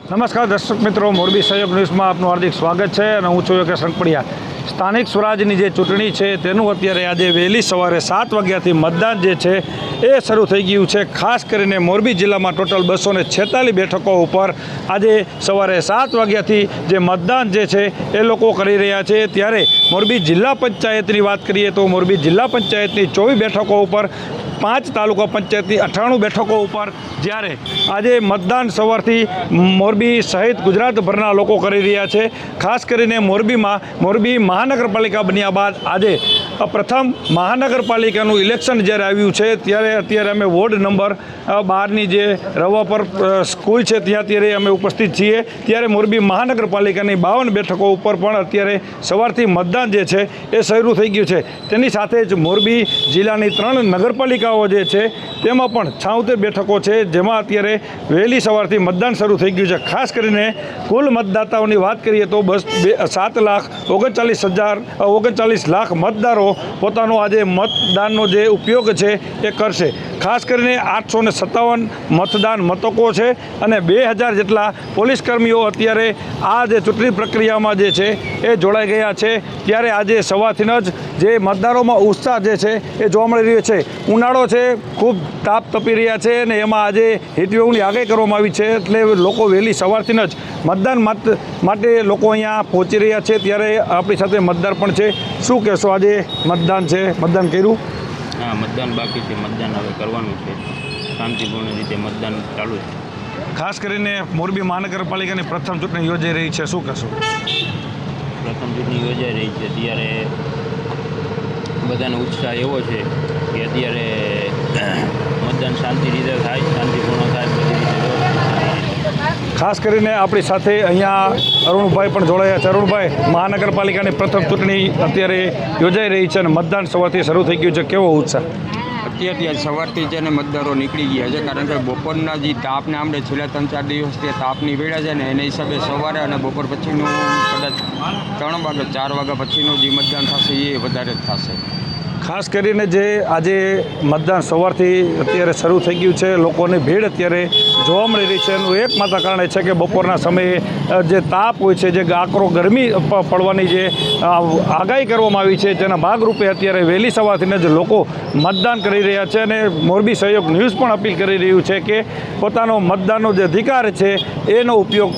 નમસ્કાર દર્શક મિત્રો, મોરબી સહયોગ ન્યૂઝમાં આપનું હાર્દિક સ્વાગત છે અને હું છું યોગેશ રંગપડિયા। સ્થાનિક સ્વરાજની જે ચૂંટણી છે તેનું અત્યારે આજે વહેલી સવારે 7 વાગ્યાથી મતદાન જે છે એ શરૂ થઈ ગયું છે। ખાસ કરીને મોરબી જિલ્લામાં ટોટલ 246 બેઠકો ઉપર આજે સવારે 7 વાગ્યાથી જે મતદાન જે છે એ લોકો કરી રહ્યા છે। ત્યારે મોરબી જિલ્લા પંચાયતની વાત કરીએ તો મોરબી જિલ્લા પંચાયતની 24 બેઠકો ઉપર 5 તાલુકા પંચાયતની 98 બેઠકો ઉપર જ્યારે આજે મતદાન સવારથી મોરબી સહિત ગુજરાતભરના લોકો કરી રહ્યા છે। ખાસ કરીને મોરબી મહાનગરપાલિકા બન્યા બાદ આજે પ્રથમ મહાનગરપાલિકાનું ઇલેક્શન જ્યારે આવ્યું છે ત્યારે અત્યારે અમે વોર્ડ નંબર 12ની જે રવાપર સ્કૂલ છે ત્યાં અત્યારે અમે ઉપસ્થિત છીએ। ત્યારે મોરબી મહાનગરપાલિકાની 52 બેઠકો ઉપર પણ અત્યારે સવારથી મતદાન જે છે એ શરૂ થઈ ગયું છે। તેની સાથે જ મોરબી જિલ્લાની 3 નગરપાલિકાઓ જે છે તેમાં પણ 76 બેઠકો છે, જેમાં અત્યારે વહેલી સવારથી મતદાન શરૂ થઈ ગયું છે। ખાસ કરીને કુલ મતદાતાઓની વાત કરીએ તો 7,39,039 લાખ મતદારો પોતાનો આજે મતદાનનો જે ઉપયોગ છે એ કરશે। ખાસ કરીને 857 મતદાન મથકો છે અને 2000 જેટલા પોલીસ કર્મીઓ અત્યારે આ જે ચૂંટણી પ્રક્રિયામાં જે છે એ જોડાઈ ગયા છે। ત્યારે આજે સવારથી જ જે મતદારોમાં ઉત્સાહ જે છે એ જોવા મળી રહ્યો છે। ઉનાળો છે, ખૂબ તાપ તપી રહ્યા છે અને એમાં આજે હીટવેવની આગાહી કરવામાં આવી છે, એટલે લોકો વહેલી સવારથી જ મતદાન માટે લોકો અહીંયા પહોંચી રહ્યા છે। ત્યારે આપણી સાથે મતદાર પણ છે। શું કહેશો, આજે મતદાન છે, મતદાન કર્યું? હા, મતદાન બાકી છે, મતદાન હવે કરવાનું છે। શાંતિપૂર્ણ રીતે મતદાન ચાલુ છે। ખાસ કરીને મોરબી મહાનગરપાલિકાની પ્રથમ ચૂંટણી યોજાઈ રહી છે, શું કહેશો? પ્રથમ ચૂંટણી યોજાઈ રહી છે ત્યારે બધાનો ઉત્સાહ એવો છે કે અત્યારે મતદાન શાંતિ રીતે થાય, શાંતિપૂર્ણ થાય, બધી રીતે વ્યવસ્થિત થાય। ખાસ કરીને આપણી સાથે અહીંયા અરુણભાઈ પણ જોડાયા છે। અરુણભાઈ, મહાનગરપાલિકાની પ્રથમ ચૂંટણી અત્યારે યોજાઈ રહી છે અને મતદાન સવારથી શરૂ થઈ ગયું છે, કેવો ઉત્સાહ? અત્યારે સવારથી જ એને મતદારો નીકળી ગયા છે, કારણ કે બપોરના જે તાપને આપણે છેલ્લા 3-4 દિવસથી તાપની વેળા છે ને એને હિસાબે સવારે અને બપોર પછીનું કદાચ 3 વાગે 4 વાગ્યા પછીનું જે મતદાન થશે એ વધારે જ થશે। ખાસ કરીને જે આજે મતદાન સવારથી અત્યારે શરૂ થઈ ગયું છે, લોકોની ભીડ અત્યારે જોવા મળી રહી છે। એનું એકમાત્ર કારણ એ છે કે બપોરના સમયે જે તાપ હોય છે, જે આકરો ગરમી પડવાની જે આગાહી કરવામાં આવી છે, તેના ભાગરૂપે અત્યારે વહેલી સવારથી જ લોકો મતદાન કરી રહ્યા છે અને મોરબી સહયોગ ન્યૂઝ પણ અપીલ કરી રહ્યું છે કે પોતાનો મતદાનનો જે અધિકાર છે એનો ઉપયોગ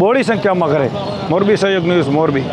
બહોળી સંખ્યામાં કરે। મોરબી સહયોગ ન્યૂઝ, મોરબી।